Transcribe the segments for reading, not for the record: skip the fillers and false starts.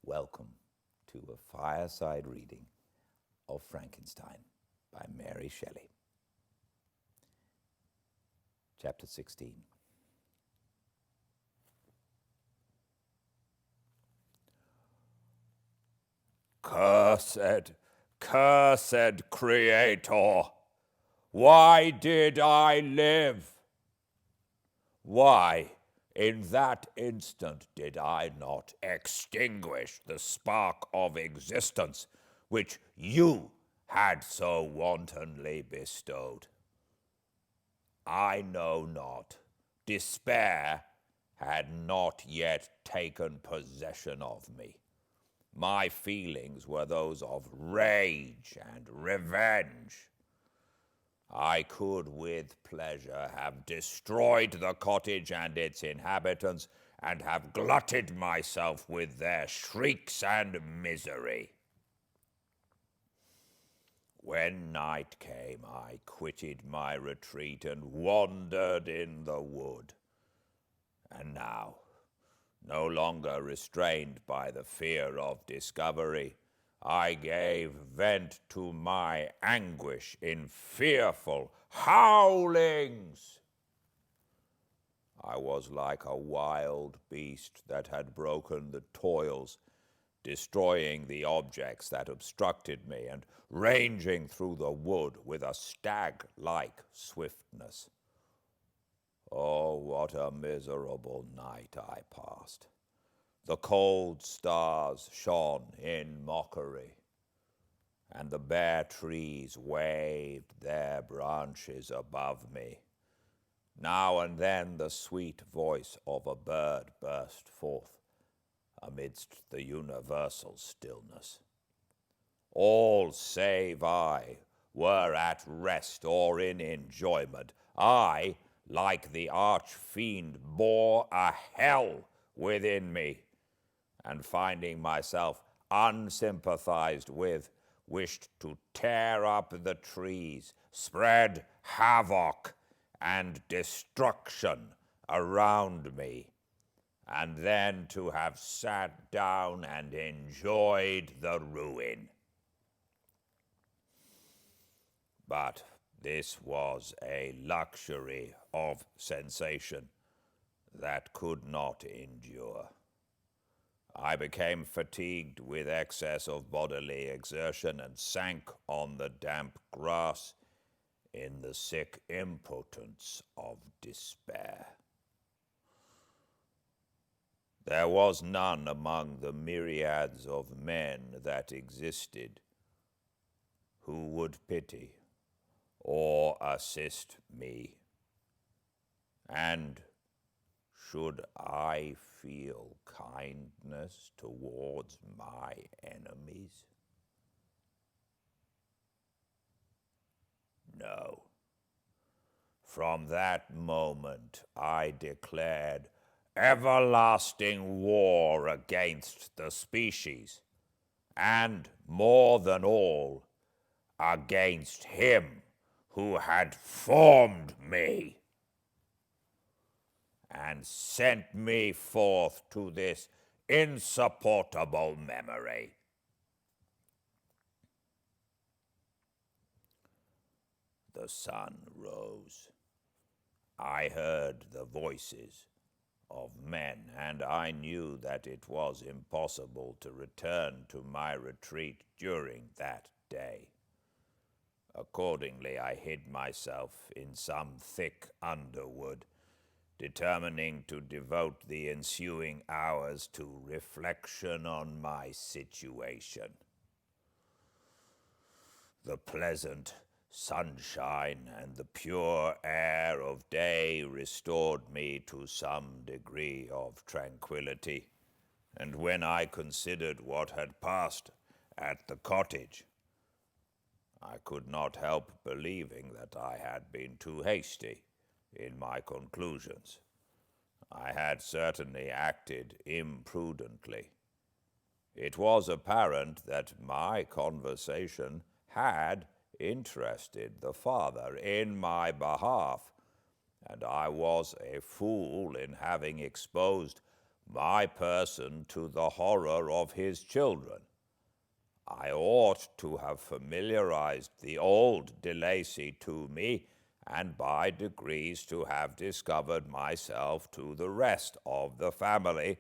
Welcome to a Fireside Reading of Frankenstein by Mary Shelley. Chapter 16. Cursed, cursed Creator! Why did I live? Why, in that instant, did I not extinguish the spark of existence which you had so wantonly bestowed? I know not. Despair had not yet taken possession of me. My feelings were those of rage and revenge. I could with pleasure have destroyed the cottage and its inhabitants, and have glutted myself with their shrieks and misery. When night came, I quitted my retreat and wandered in the wood. And now, no longer restrained by the fear of discovery, I gave vent to my anguish in fearful howlings. I was like a wild beast that had broken the toils, destroying the objects that obstructed me, and ranging through the wood with a stag-like swiftness. Oh, what a miserable night I passed! The cold stars shone in mockery, and the bare trees waved their branches above me. Now and then the sweet voice of a bird burst forth amidst the universal stillness. All save I were at rest or in enjoyment. I, like the arch-fiend, bore a hell within me, and finding myself unsympathized with, wished to tear up the trees, spread havoc and destruction around me, and then to have sat down and enjoyed the ruin. But this was a luxury of sensation that could not endure. I became fatigued with excess of bodily exertion and sank on the damp grass in the sick impotence of despair. There was none among the myriads of men that existed who would pity or assist me. And should I feel kindness towards my enemies? No. From that moment I declared everlasting war against the species, and more than all, against him who had formed me and sent me forth to this insupportable memory. The sun rose. I heard the voices of men, and I knew that it was impossible to return to my retreat during that day. Accordingly, I hid myself in some thick underwood, determining to devote the ensuing hours to reflection on my situation. The pleasant sunshine and the pure air of day restored me to some degree of tranquility, and when I considered what had passed at the cottage, I could not help believing that I had been too hasty in my conclusions. I had certainly acted imprudently. It was apparent that my conversation had interested the father in my behalf, and I was a fool in having exposed my person to the horror of his children. I ought to have familiarized the old De Lacy to me, and by degrees to have discovered myself to the rest of the family,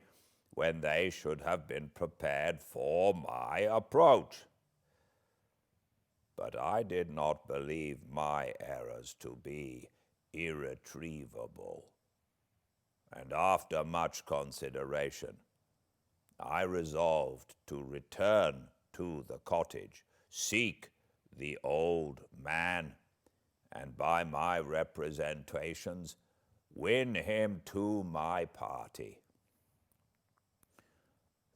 when they should have been prepared for my approach. But I did not believe my errors to be irretrievable, and after much consideration, I resolved to return to the cottage, seek the old man, and by my representations win him to my party.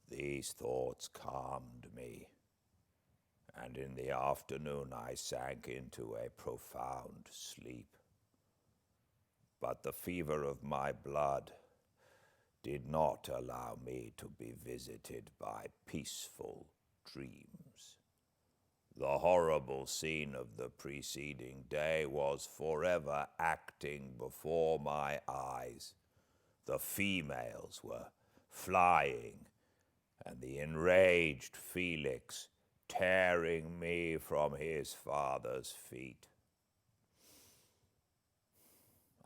These thoughts calmed me, and in the afternoon I sank into a profound sleep. But the fever of my blood did not allow me to be visited by peaceful dreams. The horrible scene of the preceding day was forever acting before my eyes. The females were flying, and the enraged Felix tearing me from his father's feet.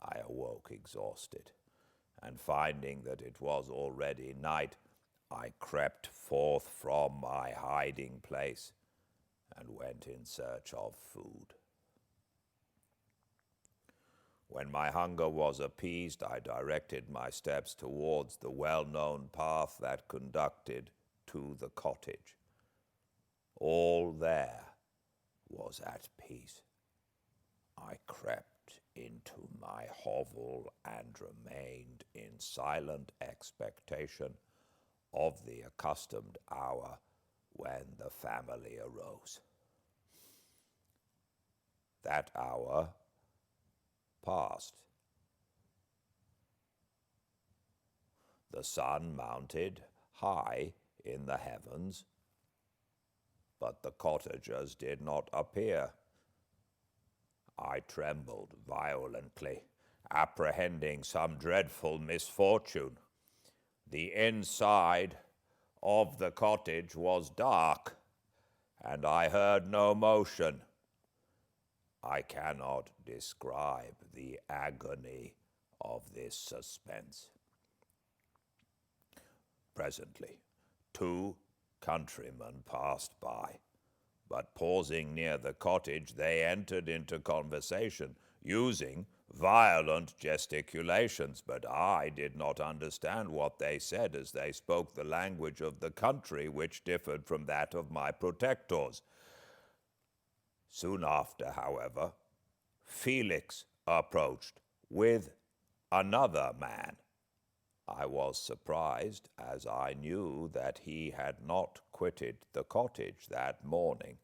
I awoke exhausted, and finding that it was already night, I crept forth from my hiding place and went in search of food. When my hunger was appeased, I directed my steps towards the well-known path that conducted to the cottage. All there was at peace. I crept into my hovel and remained in silent expectation of the accustomed hour when the family arose. That hour passed. The sun mounted high in the heavens, but the cottagers did not appear. I trembled violently, apprehending some dreadful misfortune. The inside of the cottage was dark, and I heard no motion. I cannot describe the agony of this suspense. Presently, 2 countrymen passed by, but pausing near the cottage, they entered into conversation, using violent gesticulations, but I did not understand what they said, as they spoke the language of the country, which differed from that of my protectors. Soon after, however, Felix approached with another man. I was surprised, as I knew that he had not quitted the cottage that morning,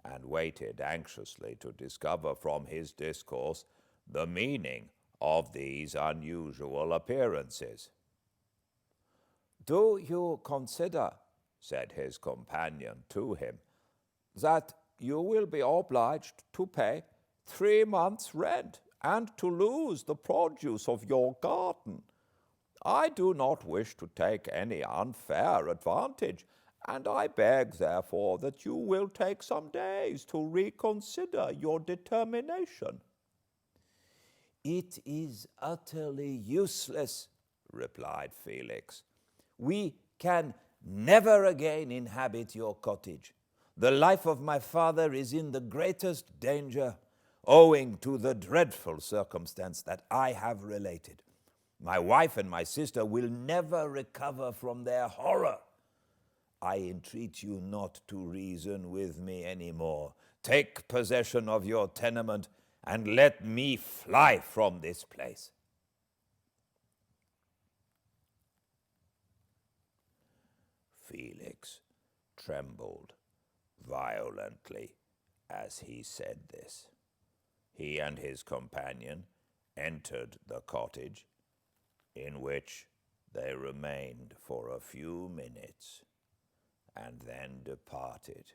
and waited anxiously to discover from his discourse the meaning of these unusual appearances. "Do you consider," said his companion to him, "that you will be obliged to pay 3 months' rent and to lose the produce of your garden? I do not wish to take any unfair advantage, and I beg, therefore, that you will take some days to reconsider your determination." "It is utterly useless," replied Felix. "We can never again inhabit your cottage. The life of my father is in the greatest danger, owing to the dreadful circumstance that I have related. My wife and my sister will never recover from their horror. I entreat you not to reason with me any more. Take possession of your tenement and let me fly from this place." Felix trembled violently as he said this. He and his companion entered the cottage, in which they remained for a few minutes and then departed.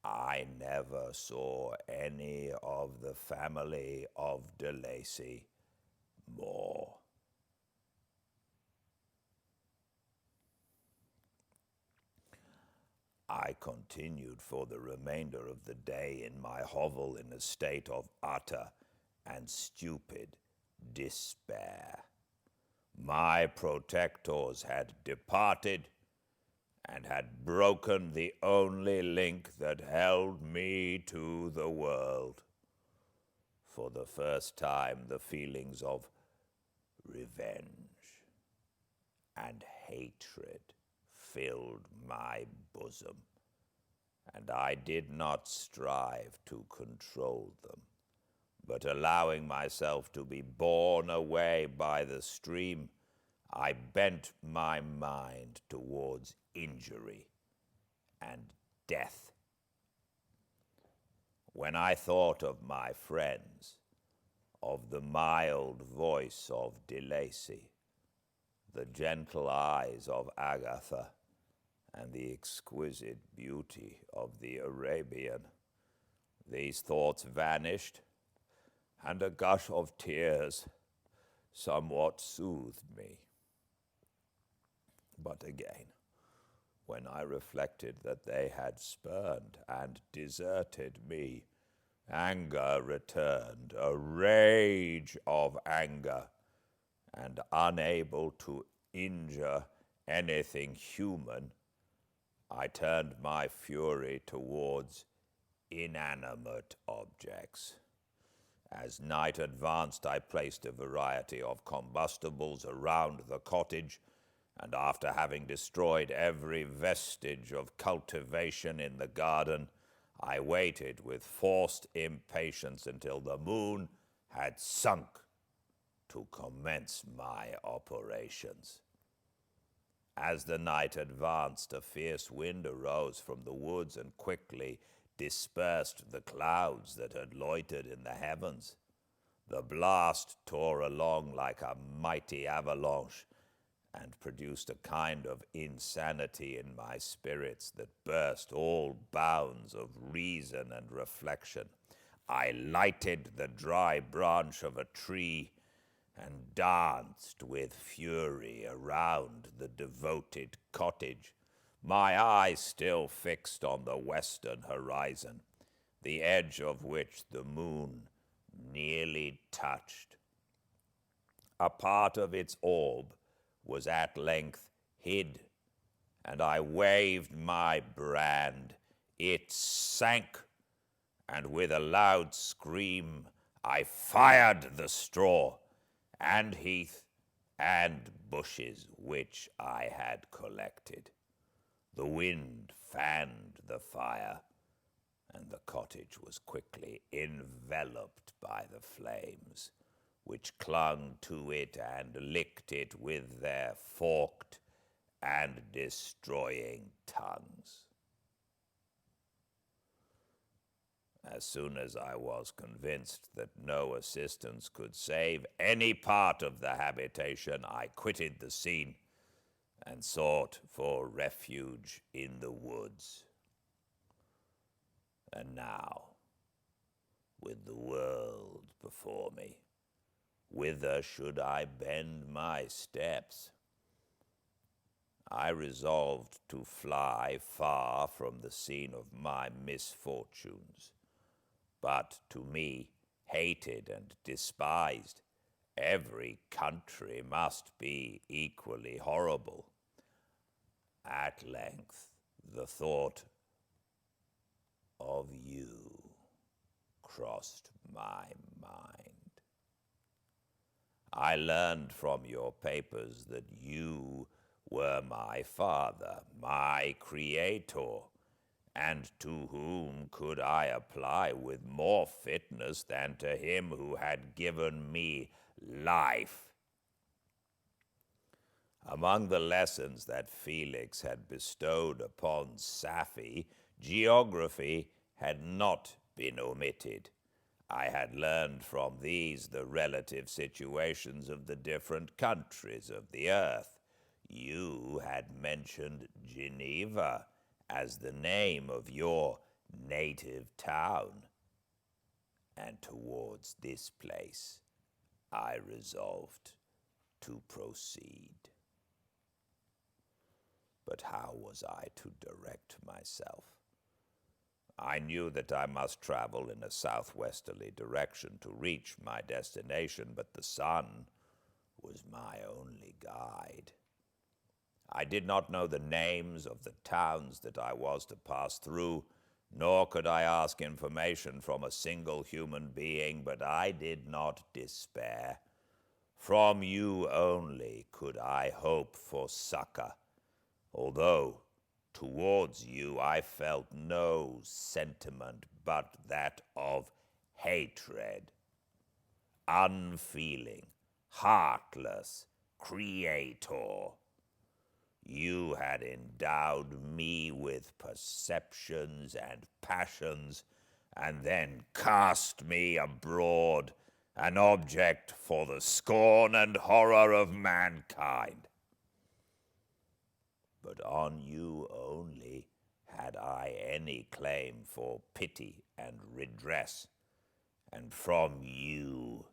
I never saw any of the family of De Lacy more. I continued for the remainder of the day in my hovel in a state of utter and stupid despair. My protectors had departed and had broken the only link that held me to the world. For the first time, the feelings of revenge and hatred filled my bosom, and I did not strive to control them, but allowing myself to be borne away by the stream, I bent my mind towards injury and death. When I thought of my friends, of the mild voice of De Lacy, the gentle eyes of Agatha, and the exquisite beauty of the Arabian, these thoughts vanished, and a gush of tears somewhat soothed me. But again, when I reflected that they had spurned and deserted me, anger returned, a rage of anger, and unable to injure anything human, I turned my fury towards inanimate objects. As night advanced, I placed a variety of combustibles around the cottage, and after having destroyed every vestige of cultivation in the garden, I waited with forced impatience until the moon had sunk to commence my operations. As the night advanced, a fierce wind arose from the woods and quickly dispersed the clouds that had loitered in the heavens. The blast tore along like a mighty avalanche and produced a kind of insanity in my spirits that burst all bounds of reason and reflection. I lighted the dry branch of a tree and danced with fury around the devoted cottage, my eyes still fixed on the western horizon, the edge of which the moon nearly touched. A part of its orb was at length hid, and I waved my brand. It sank, and with a loud scream I fired the straw and heath and bushes which I had collected. The wind fanned the fire, and the cottage was quickly enveloped by the flames, which clung to it and licked it with their forked and destroying tongues. As soon as I was convinced that no assistance could save any part of the habitation, I quitted the scene and sought for refuge in the woods. And now, with the world before me, whither should I bend my steps? I resolved to fly far from the scene of my misfortunes. But to me, hated and despised, every country must be equally horrible. At length, the thought of you crossed my mind. I learned from your papers that you were my father, my creator, and to whom could I apply with more fitness than to him who had given me life? Among the lessons that Felix had bestowed upon Safie, geography had not been omitted. I had learned from these the relative situations of the different countries of the earth. You had mentioned Geneva as the name of your native town, and towards this place I resolved to proceed. But But how was I to direct myself? I knew that I must travel in a southwesterly direction to reach my destination, but the sun was my only guide. I did not know the names of the towns that I was to pass through, nor could I ask information from a single human being, but I did not despair. From you only could I hope for succor, although towards you I felt no sentiment but that of hatred. Unfeeling, heartless creator. You had endowed me with perceptions and passions, and then cast me abroad, an object for the scorn and horror of mankind. But on you only had I any claim for pity and redress, and from you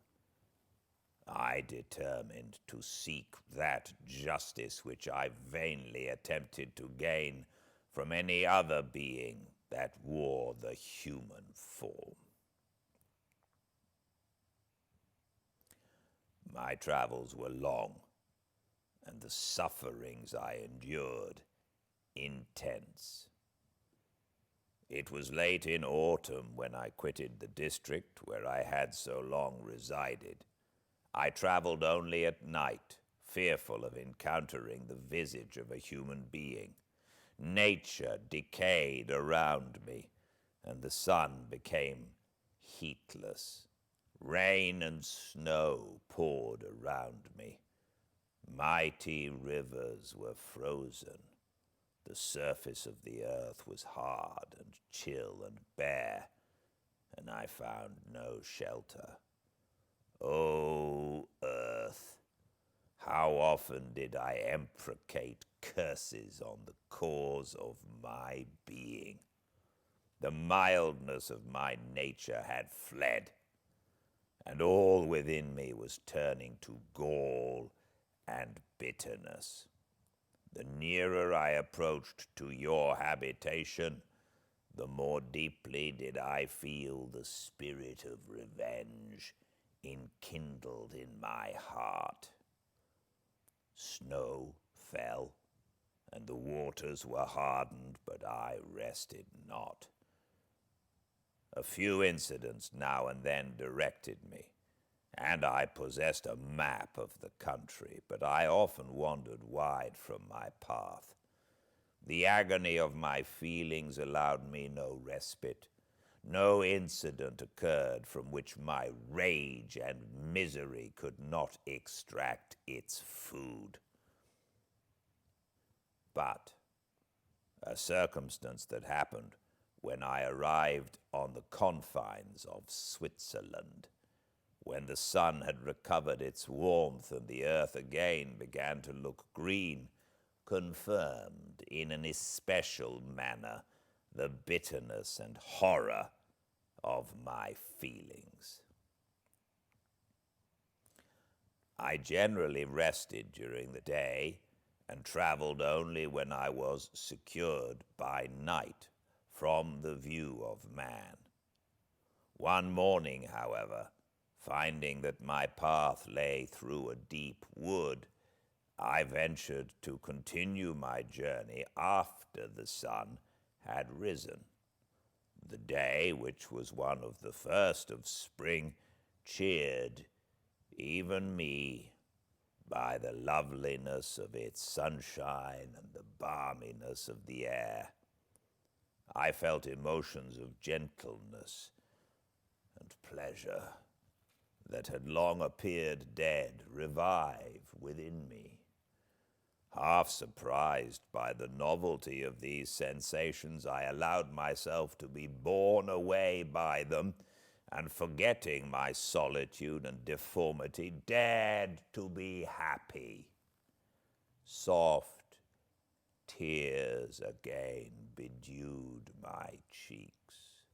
I determined to seek that justice which I vainly attempted to gain from any other being that wore the human form. My travels were long, and the sufferings I endured intense. It was late in autumn when I quitted the district where I had so long resided. I traveled only at night, fearful of encountering the visage of a human being. Nature decayed around me, and the sun became heatless. Rain and snow poured around me. Mighty rivers were frozen. The surface of the earth was hard and chill and bare, and I found no shelter. O earth, how often did I imprecate curses on the cause of my being? The mildness of my nature had fled, and all within me was turning to gall and bitterness. The nearer I approached to your habitation, the more deeply did I feel the spirit of revenge enkindled in my heart. Snow fell, and the waters were hardened, but I rested not. A few incidents now and then directed me, and I possessed a map of the country, but I often wandered wide from my path. The agony of my feelings allowed me no respite. No incident occurred from which my rage and misery could not extract its food. But a circumstance that happened when I arrived on the confines of Switzerland, when the sun had recovered its warmth and the earth again began to look green, confirmed in an especial manner the bitterness and horror of my feelings. I generally rested during the day and traveled only when I was secured by night from the view of man. One morning, however, finding that my path lay through a deep wood, I ventured to continue my journey after the sun had risen. The day, which was one of the first of spring, cheered even me by the loveliness of its sunshine and the balminess of the air. I felt emotions of gentleness and pleasure that had long appeared dead revive within me. Half surprised by the novelty of these sensations, I allowed myself to be borne away by them, and forgetting my solitude and deformity, dared to be happy. Soft tears again bedewed my cheeks,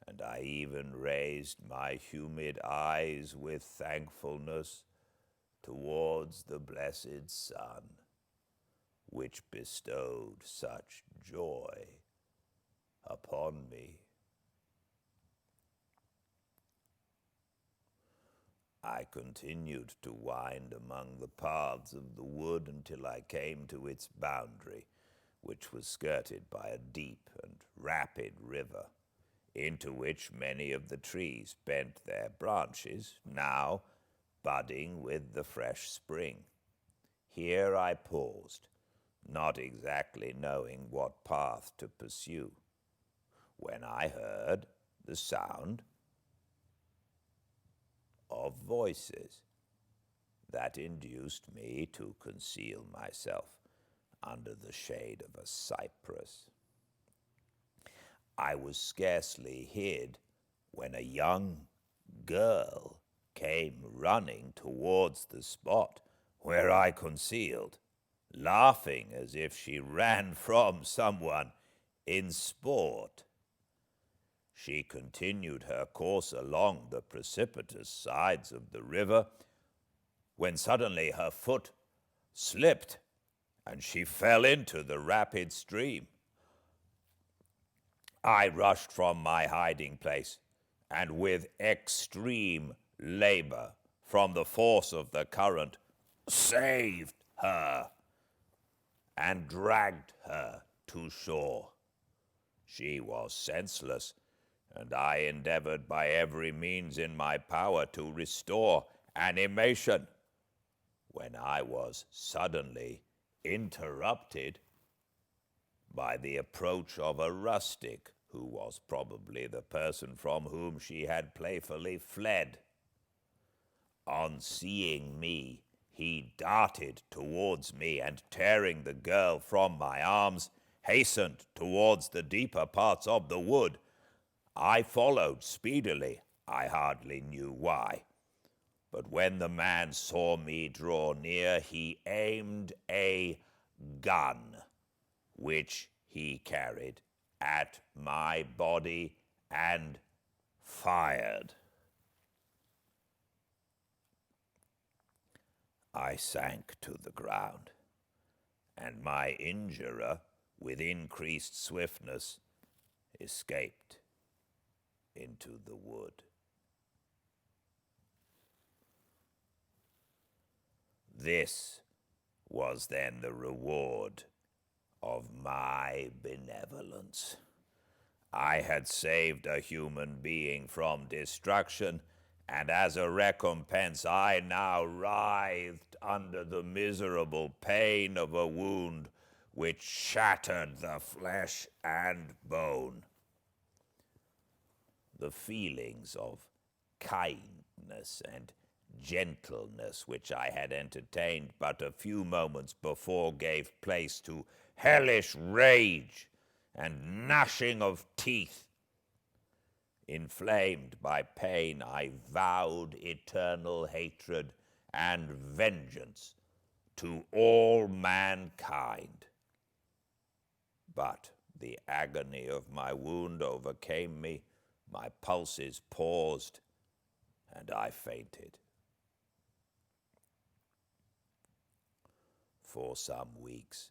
and I even raised my humid eyes with thankfulness towards the blessed sun, which bestowed such joy upon me. I continued to wind among the paths of the wood until I came to its boundary, which was skirted by a deep and rapid river, into which many of the trees bent their branches, now budding with the fresh spring. Here I paused, not exactly knowing what path to pursue, when I heard the sound of voices that induced me to conceal myself under the shade of a cypress. I was scarcely hid when a young girl came running towards the spot where I concealed, laughing as if she ran from someone in sport. She continued her course along the precipitous sides of the river, when suddenly her foot slipped and she fell into the rapid stream. I rushed from my hiding place, and with extreme labor from the force of the current, saved her and dragged her to shore. She was senseless, and I endeavored by every means in my power to restore animation, when I was suddenly interrupted by the approach of a rustic who was probably the person from whom she had playfully fled. On seeing me, he darted towards me, and tearing the girl from my arms, hastened towards the deeper parts of the wood. I followed speedily, I hardly knew why. But when the man saw me draw near, he aimed a gun, which he carried, at my body and fired. I sank to the ground, and my injurer, with increased swiftness, escaped into the wood. This was then the reward of my benevolence. I had saved a human being from destruction, and as a recompense I now writhed under the miserable pain of a wound which shattered the flesh and bone. The feelings of kindness and gentleness which I had entertained but a few moments before gave place to hellish rage and gnashing of teeth. Inflamed by pain, I vowed eternal hatred and vengeance to all mankind. But the agony of my wound overcame me, my pulses paused, and I fainted. For some weeks,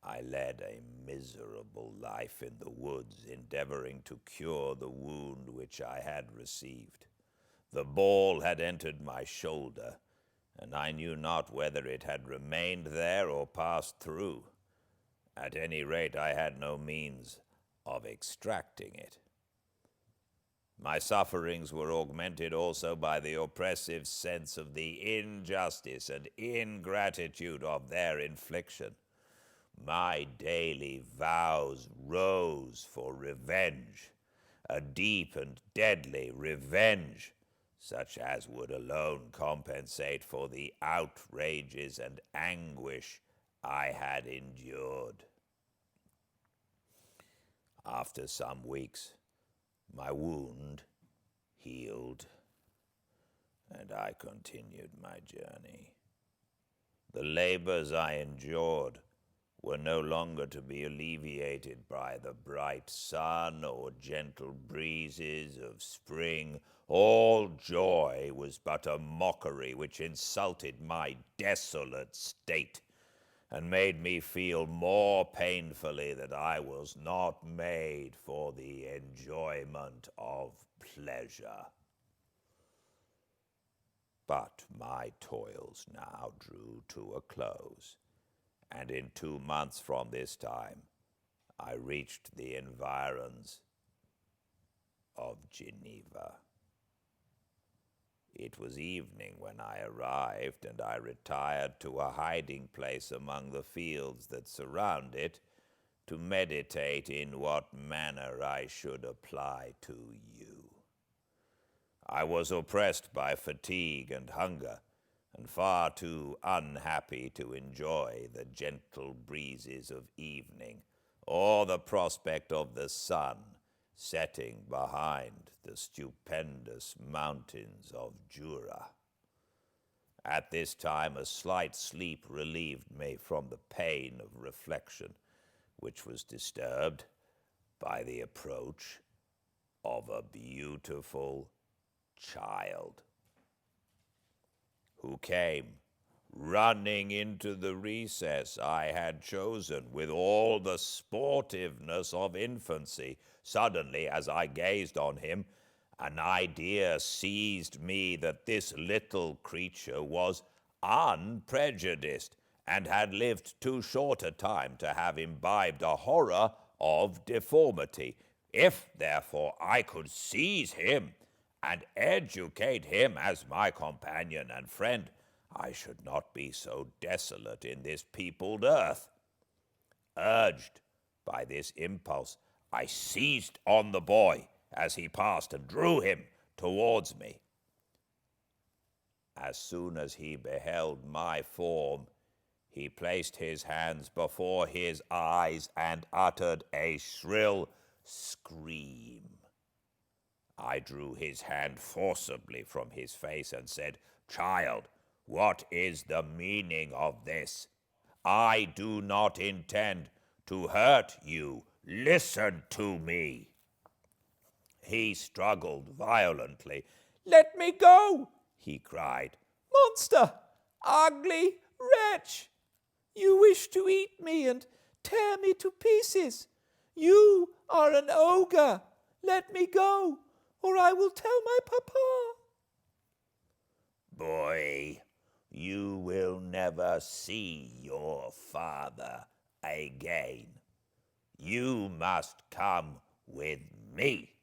I led a miserable life in the woods, endeavoring to cure the wound which I had received. The ball had entered my shoulder, and I knew not whether it had remained there or passed through. At any rate, I had no means of extracting it. My sufferings were augmented also by the oppressive sense of the injustice and ingratitude of their infliction. My daily vows rose for revenge, a deep and deadly revenge, such as would alone compensate for the outrages and anguish I had endured. After some weeks, my wound healed, and I continued my journey. The labors I endured were no longer to be alleviated by the bright sun or gentle breezes of spring. All joy was but a mockery which insulted my desolate state, and made me feel more painfully that I was not made for the enjoyment of pleasure. But my toils now drew to a close, and in 2 months from this time, I reached the environs of Geneva. It was evening when I arrived, and I retired to a hiding place among the fields that surround it to meditate in what manner I should apply to you. I was oppressed by fatigue and hunger, and far too unhappy to enjoy the gentle breezes of evening or the prospect of the sun setting behind the stupendous mountains of Jura. At this time a slight sleep relieved me from the pain of reflection, which was disturbed by the approach of a beautiful child, who came running into the recess I had chosen with all the sportiveness of infancy. Suddenly, as I gazed on him, an idea seized me that this little creature was unprejudiced and had lived too short a time to have imbibed a horror of deformity. If, therefore, I could seize him and educate him as my companion and friend, I should not be so desolate in this peopled earth. Urged by this impulse, I seized on the boy as he passed and drew him towards me. As soon as he beheld my form, he placed his hands before his eyes and uttered a shrill scream. I drew his hand forcibly from his face and said, "Child, what is the meaning of this? I do not intend to hurt you. Listen to me." He struggled violently. "Let me go," he cried. "Monster! Ugly wretch! You wish to eat me and tear me to pieces. You are an ogre. Let me go, or I will tell my papa." "Boy, you will never see your father again. You must come with me."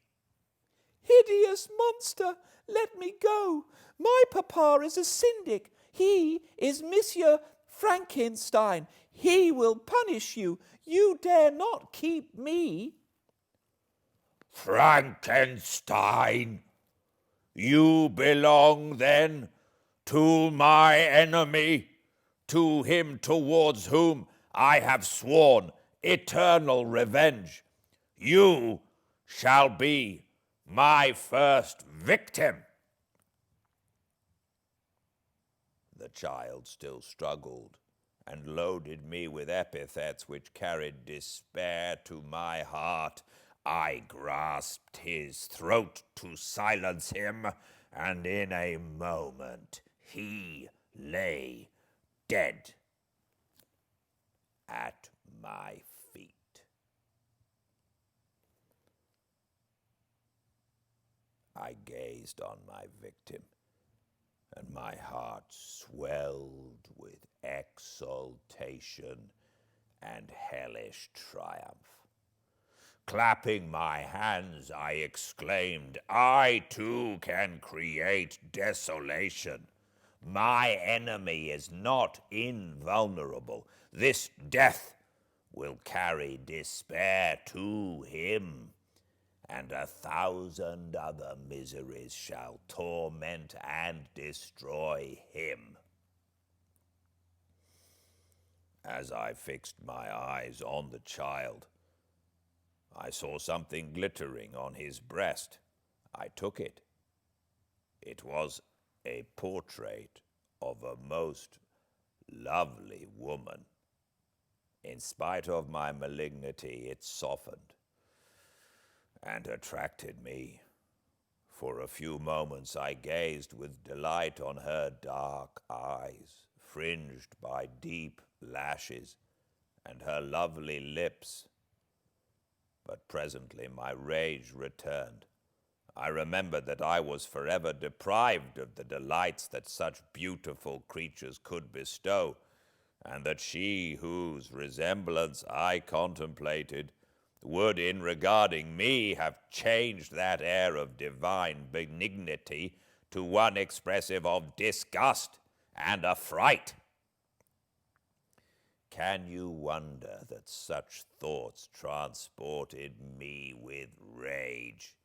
"Hideous monster, let me go. My papa is a syndic. He is Monsieur Frankenstein. He will punish you. You dare not keep me." "Frankenstein? You belong, then, to my enemy, to him towards whom I have sworn eternal revenge. You shall be my first victim." The child still struggled and loaded me with epithets which carried despair to my heart. I grasped his throat to silence him, and in a moment he lay dead at my feet. I gazed on my victim, and my heart swelled with exultation and hellish triumph. Clapping my hands, I exclaimed, "I too can create desolation. My enemy is not invulnerable. This death will carry despair to him, and 1,000 other miseries shall torment and destroy him." As I fixed my eyes on the child, I saw something glittering on his breast. I took it. It was a portrait of a most lovely woman. In spite of my malignity, it softened and attracted me. For a few moments I gazed with delight on her dark eyes, fringed by deep lashes, and her lovely lips. But presently my rage returned. I remembered that I was forever deprived of the delights that such beautiful creatures could bestow, and that she whose resemblance I contemplated would, in regarding me, have changed that air of divine benignity to one expressive of disgust and affright. Can you wonder that such thoughts transported me with rage?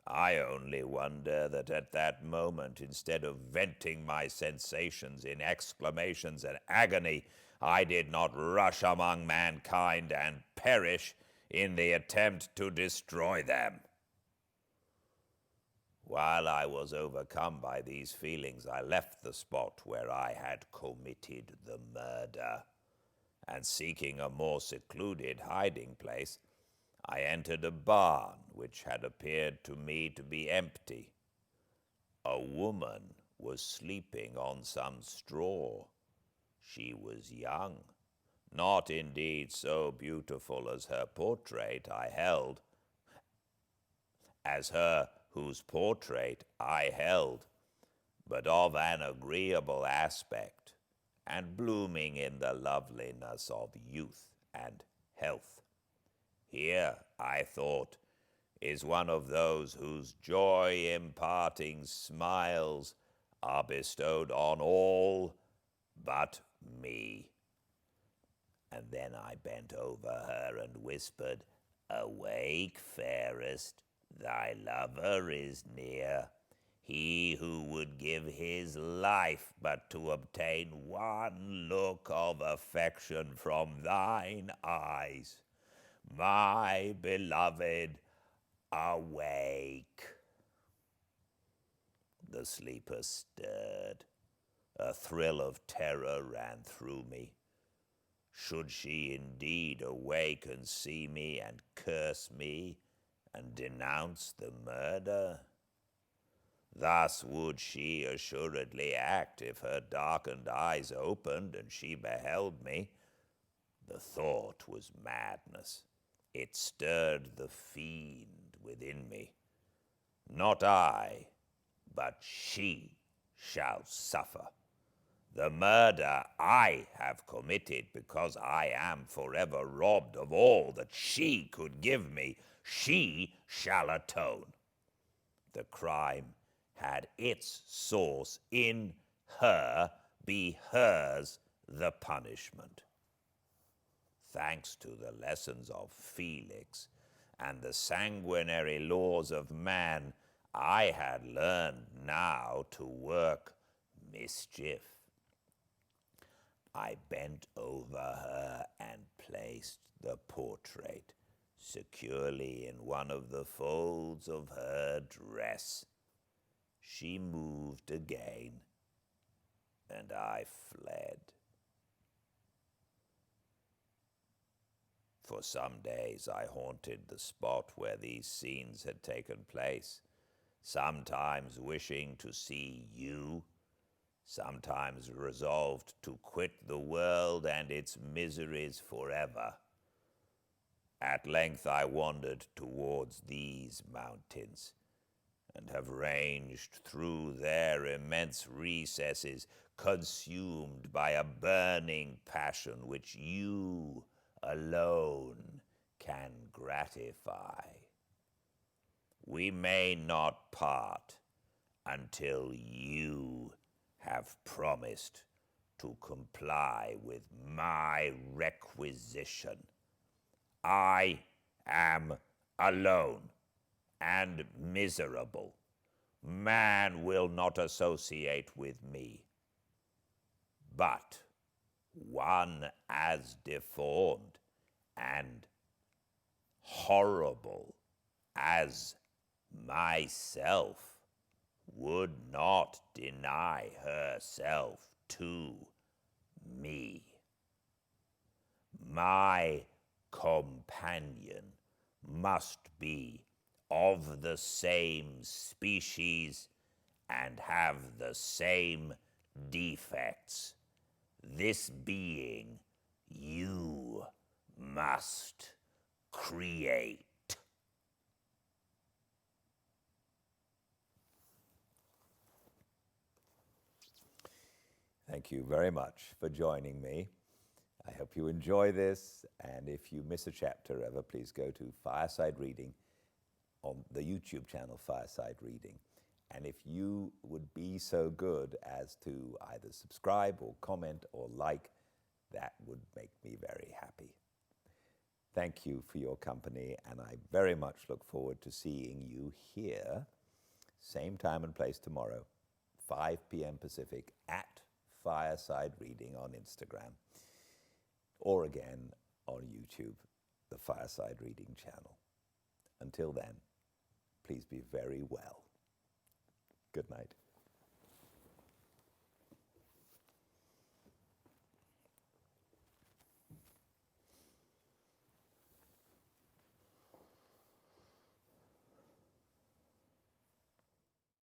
I only wonder that at that moment, instead of venting my sensations in exclamations and agony, I did not rush among mankind and perish in the attempt to destroy them. While I was overcome by these feelings, I left the spot where I had committed the murder, and seeking a more secluded hiding place, I entered a barn which had appeared to me to be empty. A woman was sleeping on some straw. She was young, not indeed so beautiful as her portrait I held, as her whose portrait I held, but of an agreeable aspect, and blooming in the loveliness of youth and health. Here, I thought, is one of those whose joy-imparting smiles are bestowed on all but me. And then I bent over her and whispered, "Awake, fairest, thy lover is near. He who would give his life but to obtain one look of affection from thine eyes. My beloved, awake." The sleeper stirred. A thrill of terror ran through me. Should she indeed awake and see me and curse me and denounce the murder? Thus would she assuredly act if her darkened eyes opened and she beheld me. The thought was madness. It stirred the fiend within me. Not I, but she shall suffer. The murder I have committed because I am forever robbed of all that she could give me, she shall atone. The crime had its source in her, be hers the punishment. Thanks to the lessons of Felix and the sanguinary laws of man, I had learned now to work mischief. I bent over her and placed the portrait securely in one of the folds of her dress. She moved again, and I fled. For some days I haunted the spot where these scenes had taken place, sometimes wishing to see you, sometimes resolved to quit the world and its miseries forever. At length I wandered towards these mountains, and have ranged through their immense recesses, consumed by a burning passion which you alone can gratify. We may not part until you have promised to comply with my requisition. I am alone and miserable. Man will not associate with me. But one as deformed and horrible as myself would not deny herself to me. My companion must be of the same species and have the same defects this being you must create. Thank you very much for joining me. I hope you enjoy this, and if you miss a chapter ever, please go to Fireside Reading on the YouTube channel Fireside Reading. And if you would be so good as to either subscribe or comment or like, that would make me very happy. Thank you for your company, and I very much look forward to seeing you here, same time and place tomorrow, 5 p.m. Pacific, at Fireside Reading on Instagram, or again on YouTube, the Fireside Reading channel. Until then, please be very well. Good night.